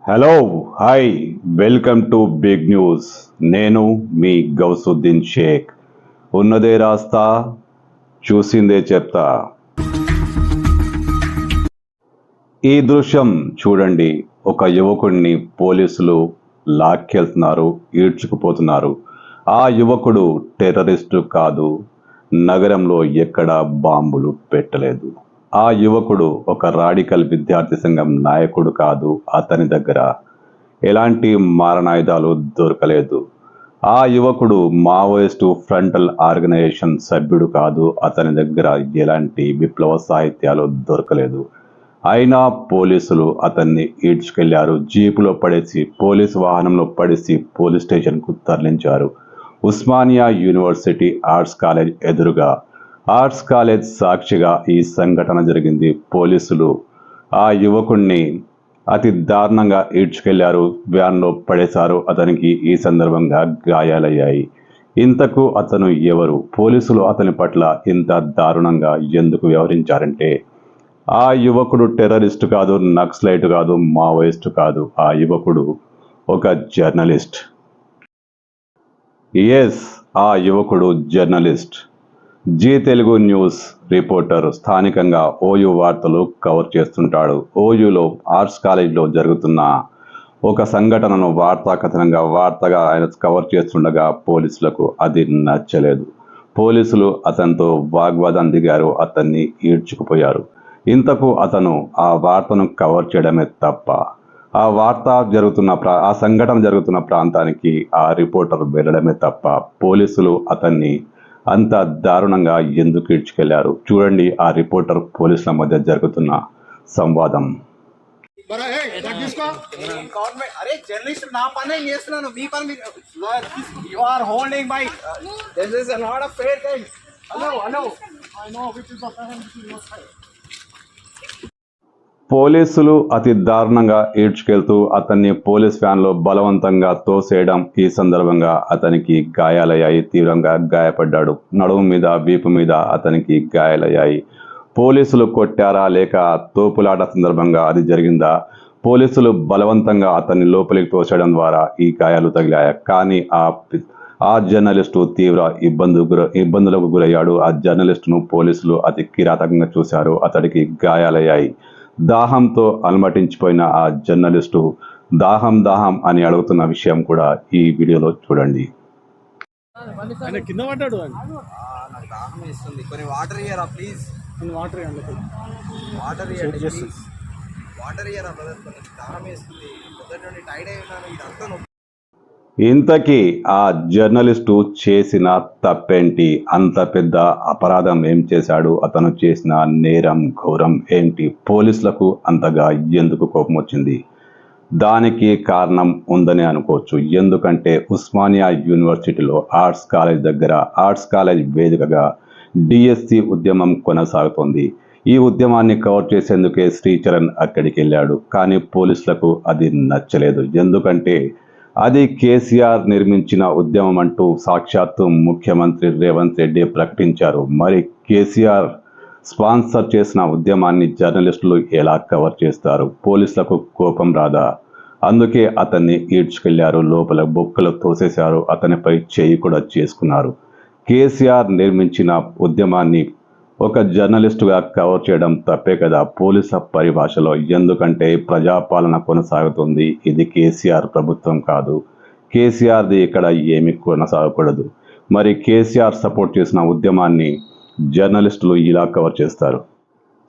Hello hi welcome to big news. నేను మీ గౌసుద్దీన్ షేక్. ఉన్నదే రాస్తా, చూసిందే చెప్తా. ఈ దృశ్యం చూడండి. ఒక యువకుడిని పోలీసులు లాక్కెళ్తున్నారు, ఈడ్చుకుపోతున్నారు. ఆ యువకుడు టెర్రరిస్టు కాదు, నగరంలో ఎక్కడా బాంబులు పెట్టలేదు. ఆ యువకుడు ఒక రాడికల్ విద్యార్థి సంఘం నాయకుడు కాదు. అతని దగ్గర ఎలాంటి మారణాయుధాలు దొరకలేదు. ఆ యువకుడు మావోయిస్టు ఫ్రంటల్ ఆర్గనైజేషన్ సభ్యుడు కాదు. అతని దగ్గర ఎలాంటి విప్లవ సాహిత్యాలు దొరకలేదు. అయినా పోలీసులు అతన్ని ఈడ్చుకెళ్లారు. జీపులో పడేసి, పోలీసు వాహనంలో పడేసి పోలీస్ స్టేషన్కు తరలించారు. ఉస్మానియా యూనివర్సిటీ ఆర్ట్స్ కాలేజ్ ఎదురుగా, ఆర్ట్స్ కాలేజ్ సాక్షిగా ఈ సంఘటన జరిగింది. పోలీసులు ఆ యువకుణ్ణి అతి దారుణంగా ఈడ్చుకెళ్లారు, వ్యాన్లో పడేశారు. అతనికి ఈ సందర్భంగా గాయాలయ్యాయి. ఇంతకు అతను ఎవరు? పోలీసులు అతని పట్ల ఇంత దారుణంగా ఎందుకు వ్యవహరించారంటే, ఆ యువకుడు టెర్రరిస్ట్ కాదు, నక్సలైట్ కాదు, మావోయిస్టు కాదు. ఆ యువకుడు ఒక జర్నలిస్ట్. ఎస్, ఆ యువకుడు journalist. Zee Telugu news reporter. స్థానికంగా ఓయూ వార్తలు కవర్ చేస్తుంటాడు. ఓయూలో ఆర్ట్స్ కాలేజ్లో జరుగుతున్న ఒక సంఘటనను వార్తగా ఆయన కవర్ చేస్తుండగా పోలీసులకు అది నచ్చలేదు. పోలీసులు అతనితో వాగ్వాదం దిగారు, అతన్ని ఈడ్చుకుపోయారు. ఇంతకు అతను ఆ వార్తను కవర్ చేయడమే తప్ప, ఆ సంఘటన జరుగుతున్న ప్రాంతానికి ఆ రిపోర్టర్ వెళ్ళడమే తప్ప, పోలీసులు అతన్ని అంత దారుణంగా ఎందుకు ఈడ్చుకెళ్లారు? చూడండి ఆ రిపోర్టర్ పోలీసుల మధ్య జరుగుతున్న సంవాదం. పోలీసులు అతి దారుణంగా ఈడ్చుకెళ్తూ అతన్ని పోలీస్ వ్యాన్లో బలవంతంగా తోసేయడం. ఈ సందర్భంగా అతనికి గాయాలయ్యాయి, తీవ్రంగా గాయపడ్డాడు. నడుము మీద, వీపు మీద అతనికి గాయాలయ్యాయి. పోలీసులు కొట్టారా లేక తోపులాట సందర్భంగా అది జరిగిందా? పోలీసులు బలవంతంగా అతన్ని లోపలికి తోసేయడం ద్వారా ఈ గాయాలు తగిలాయి. కానీ ఆ జర్నలిస్టు తీవ్ర ఇబ్బందులకు గురయ్యాడు. ఆ జర్నలిస్టును పోలీసులు అతి కిరాతకంగా చూశారు. అతడికి గాయాలయ్యాయి. దాహంతో అలమటించిపోయిన ఆ జర్నలిస్టు దాహం దాహం అని అడుగుతున్న విషయం కూడా ఈ వీడియోలో చూడండి. కింద పడ్డాడు. నాకు దాహం వేస్తుంది, కొన్ని వాటర్ ఇయ్యరా ప్లీజ్. వాటర్ వాటర్ ఇయ్యండి ప్లీజ్. వాటర్ ఇయ్యరా బ్రదర్, కొన్ని దాహం వేస్తుంది. పొద్దున్న నుండి టైర్డ్ అయి ఉన్నాను. ఇదంతా నొప్పి. ఇంతకీ ఆ జర్నలిస్టు చేసిన తప్పేంటి? అంత పెద్ద అపరాధం ఏం చేశాడు? అతను చేసిన నేరం, ఘోరం ఏంటి? పోలీసులకు అంతగా ఎందుకు కోపం వచ్చింది? దానికి కారణం ఉందని అనుకోవచ్చు. ఎందుకంటే ఉస్మానియా యూనివర్సిటీలో ఆర్ట్స్ కాలేజ్ దగ్గర, ఆర్ట్స్ కాలేజ్ వేదికగా డిఎస్సి ఉద్యమం కొనసాగుతోంది. ఈ ఉద్యమాన్ని కవర్ చేసేందుకే శ్రీచరణ్ అక్కడికి వెళ్ళాడు. కానీ పోలీసులకు అది నచ్చలేదు. ఎందుకంటే అది కేసీఆర్ నిర్మించిన ఉద్యమం అంటూ సాక్షాత్తు ముఖ్యమంత్రి రేవంత్ రెడ్డి ప్రకటించారు. మరి కేసీఆర్ స్పాన్సర్ చేసిన ఉద్యమాన్ని జర్నలిస్టులు ఎలా కవర్ చేస్తారు? పోలీసులకు కోపం రాదా? అందుకే అతన్ని ఈడ్చుకెళ్లారు, లోపల బొక్కలు తోసేశారు, అతనిపై చేయి కూడా చేసుకున్నారు. కేసీఆర్ నిర్మించిన ఉద్యమాన్ని ఒక జర్నలిస్టుగా కవర్ చేయడం తప్పే కదా పోలీసుల పరిభాషలో. ఎందుకంటే ప్రజాపాలన కొనసాగుతుంది. ఇది కేసీఆర్ ప్రభుత్వం కాదు. కేసీఆర్ది ఇక్కడ ఏమి కొనసాగకూడదు. మరి కేసీఆర్ సపోర్ట్ చేసిన ఉద్యమాన్ని జర్నలిస్టులు ఇలా కవర్ చేస్తారు.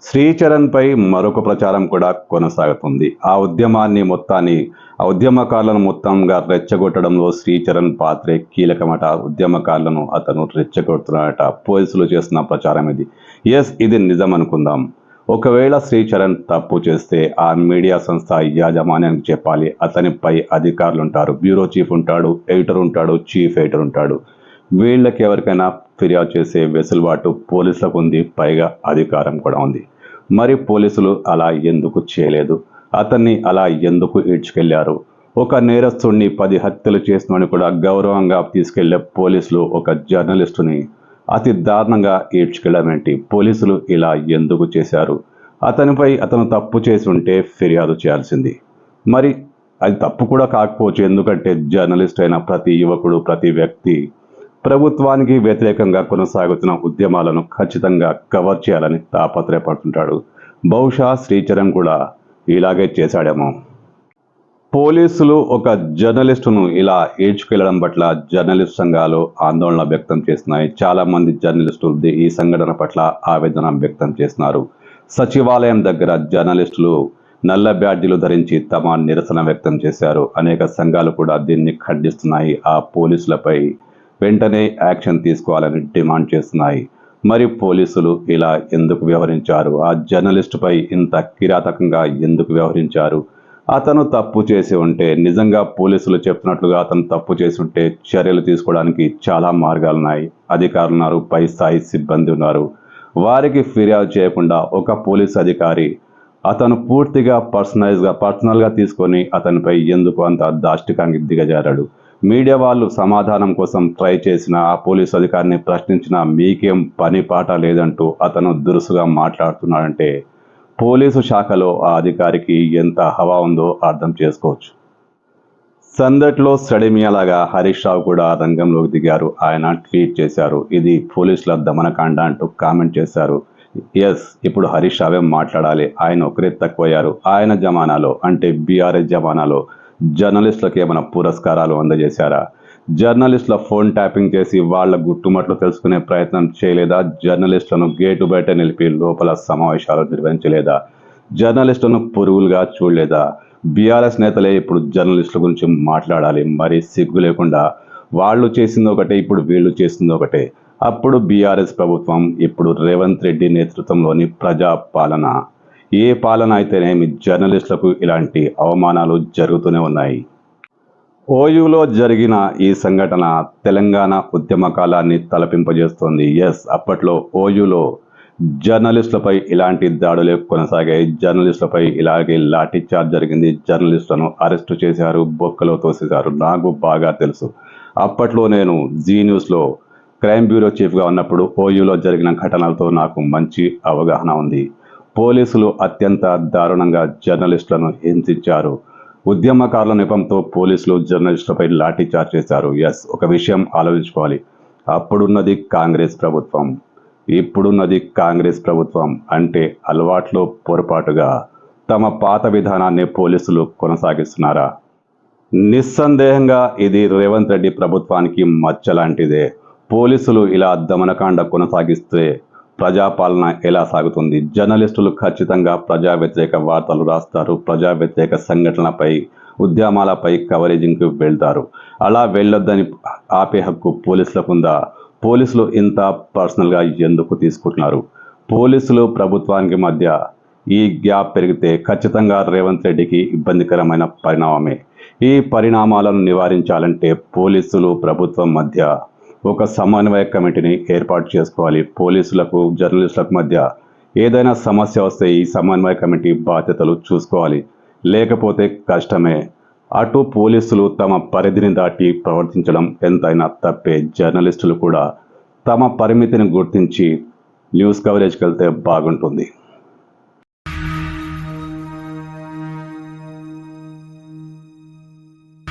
శ్రీచరణ్పై మరొక ప్రచారం కూడా కొనసాగుతుంది. ఆ ఉద్యమకారులను మొత్తంగా రెచ్చగొట్టడంలో శ్రీచరణ్ పాత్రే కీలకమట. ఉద్యమకారులను అతను రెచ్చగొడుతున్నాడట. పోలీసులు చేస్తున్న ప్రచారం ఇది. ఎస్, ఇది నిజం అనుకుందాం. ఒకవేళ శ్రీచరణ్ తప్పు చేస్తే ఆ మీడియా సంస్థ యాజమాన్యానికి చెప్పాలి. అతనిపై అధికారులు ఉంటారు. బ్యూరో చీఫ్ ఉంటాడు, ఎడిటర్ ఉంటాడు, చీఫ్ ఎడిటర్ ఉంటాడు. వీళ్ళకి ఎవరికైనా ఫిర్యాదు చేసే వెసులుబాటు పోలీసులకు ఉంది. పైగా అధికారం కూడా ఉంది. మరి పోలీసులు అలా ఎందుకు చేయలేదు? అతన్ని అలా ఎందుకు ఈడ్చుకెళ్లారు? ఒక నేరస్తుడిని 10 హత్యలు చేసినని కూడా గౌరవంగా తీసుకెళ్లే పోలీసులు ఒక జర్నలిస్టుని అతి దారుణంగా ఈడ్చుకెళ్ళడం ఏంటి? పోలీసులు ఇలా ఎందుకు చేశారు? అతను తప్పు చేసి ఉంటే ఫిర్యాదు చేయాల్సింది. మరి అది తప్పు కూడా కాకపోవచ్చు. ఎందుకంటే జర్నలిస్ట్ అయిన ప్రతి యువకుడు, ప్రతి వ్యక్తి ప్రభుత్వానికి వ్యతిరేకంగా కొనసాగుతున్న ఉద్యమాలను ఖచ్చితంగా కవర్ చేయాలని తాపత్రయపడుతుంటాడు. బహుశా శ్రీచరణ్ కూడా ఇలాగే చేశాడేమో. పోలీసులు ఒక జర్నలిస్టును ఇలా ఈడ్చుకెళ్లడం పట్ల జర్నలిస్ట్ సంఘాలు ఆందోళన వ్యక్తం చేస్తున్నాయి. చాలా మంది జర్నలిస్టులు ఈ సంఘటన పట్ల ఆవేదన వ్యక్తం చేస్తున్నారు. సచివాలయం దగ్గర జర్నలిస్టులు నల్ల బ్యాడ్జీలు ధరించి తమ నిరసన వ్యక్తం చేశారు. అనేక సంఘాలు కూడా దీన్ని ఖండిస్తున్నాయి. ఆ పోలీసులపై వెంటనే యాక్షన్ తీసుకోవాలని డిమాండ్ చేస్తున్నాయి. మరి పోలీసులు ఇలా ఎందుకు వ్యవహరించారు? ఆ జర్నలిస్టుపై ఇంత కిరాతకంగా ఎందుకు వ్యవహరించారు? అతను తప్పు చేసి ఉంటే, నిజంగా పోలీసులు చెప్తున్నట్లుగా అతను తప్పు చేసి ఉంటే చర్యలు తీసుకోవడానికి చాలా మార్గాలు ఉన్నాయి. అధికారులు ఉన్నారు, పై స్థాయి సిబ్బంది ఉన్నారు. వారికి ఫిర్యాదు చేయకుండా ఒక పోలీస్ అధికారి అతను పూర్తిగా పర్సనల్గా తీసుకొని అతనిపై ఎందుకు అంత దాష్టికానికి దిగజారాడు? మీడియా వాళ్ళు సమాధానం కోసం ట్రై చేసిన ఆ పోలీసు అధికారిని ప్రశ్నించిన మీకేం పని పాట లేదంటూ అతను దురుసుగా మాట్లాడుతున్నాడంటే పోలీసు శాఖలో ఆ అధికారికి ఎంత హవా ఉందో అర్థం చేసుకోవచ్చు. సందట్లో సడిమియాలాగా హరీష్ రావు కూడా రంగంలోకి దిగారు. ఆయన ట్వీట్ చేశారు, ఇది పోలీసుల దమనకాండ అంటూ కామెంట్ చేశారు. ఎస్, ఇప్పుడు హరీష్ రావే మాట్లాడాలి. ఆయన ఒకరే తక్కువయ్యారు. ఆయన జమానాలో అంటే బీఆర్ఎస్ జమానాలో జర్నలిస్టులకు ఏమైనా పురస్కారాలు అందజేశారా? జర్నలిస్టుల ఫోన్ ట్యాపింగ్ చేసి వాళ్ళ గుట్టుమట్లు తెలుసుకునే ప్రయత్నం చేయలేదా? జర్నలిస్టులను గేటు బయట నిలిపి లోపల సమావేశాలు నిర్వహించలేదా? జర్నలిస్టులను పురుగులుగా చూడలేదా? బీఆర్ఎస్ నేతలే ఇప్పుడు జర్నలిస్టుల గురించి మాట్లాడాలి. మరి సిగ్గు లేకుండా వాళ్ళు చేసింది ఒకటే, ఇప్పుడు వీళ్ళు చేసింది ఒకటే. అప్పుడు బీఆర్ఎస్ ప్రభుత్వం, ఇప్పుడు రేవంత్ రెడ్డి నేతృత్వంలోని ప్రజా పాలన. ఏ పాలన అయితేనేమి జర్నలిస్టులకు ఇలాంటి అవమానాలు జరుగుతూనే ఉన్నాయి. ఓయూలో జరిగిన ఈ సంఘటన తెలంగాణ ఉద్యమ కాలాన్ని తలపింపజేస్తోంది. ఎస్, అప్పట్లో ఓయూలో జర్నలిస్టులపై ఇలాంటి దాడులే కొనసాగాయి. జర్నలిస్టులపై ఇలాగే లాఠీ చార్జ్ జరిగింది. జర్నలిస్టులను అరెస్టు చేశారు, బొక్కలో తోసేశారు. నాకు బాగా తెలుసు. అప్పట్లో నేను జీ న్యూస్లో క్రైమ్ బ్యూరో చీఫ్గా ఉన్నప్పుడు ఓయూలో జరిగిన ఘటనలతో నాకు మంచి అవగాహన ఉంది. పోలీసులు అత్యంత దారుణంగా జర్నలిస్టులను హింసించారు. ఉద్యమకారుల నెపంతో పోలీసులు జర్నలిస్టులపై లాఠీ చార్జ్ చేశారు. ఎస్, ఒక విషయం ఆలోచించుకోవాలి. అప్పుడున్నది కాంగ్రెస్ ప్రభుత్వం, ఇప్పుడున్నది కాంగ్రెస్ ప్రభుత్వం. అంటే అలవాట్లో పొరపాటుగా తమ పాత విధానాన్ని పోలీసులు కొనసాగిస్తున్నారా? నిస్సందేహంగా ఇది రేవంత్ రెడ్డి ప్రభుత్వానికి మచ్చలాంటిదే. పోలీసులు ఇలా దమనకాండ కొనసాగిస్తే ప్రజాపాలన ఎలా సాగుతుంది? జర్నలిస్టులు ఖచ్చితంగా ప్రజా వ్యతిరేక వార్తలు రాస్తారు. ప్రజా వ్యతిరేక సంఘటనలపై, ఉద్యమాలపై కవరేజింగ్కి వెళ్తారు. అలా వెళ్ళొద్దని ఆపే హక్కు పోలీసులకు ఉందా? పోలీసులు ఇంత పర్సనల్గా ఎందుకు తీసుకుంటున్నారు? పోలీసులు ప్రభుత్వానికి మధ్య ఈ గ్యాప్ పెరిగితే ఖచ్చితంగా రేవంత్ రెడ్డికి ఇబ్బందికరమైన పరిణామమే. ఈ పరిణామాలను నివారించాలంటే పోలీసులు ప్రభుత్వం మధ్య ఒక సమన్వయ కమిటీని ఏర్పాటు చేసుకోవాలి. పోలీసులకు జర్నలిస్టులకు మధ్య ఏదైనా సమస్య వస్తే ఈ సమన్వయ కమిటీ బాధ్యతలు చూసుకోవాలి. లేకపోతే కష్టమే. అటు పోలీసులు తమ పరిధిని దాటి ప్రవర్తించడం ఎంతైనా తప్పే. జర్నలిస్టులు కూడా తమ పరిమితిని గుర్తించి న్యూస్ కవరేజ్కి వెళ్తే బాగుంటుంది.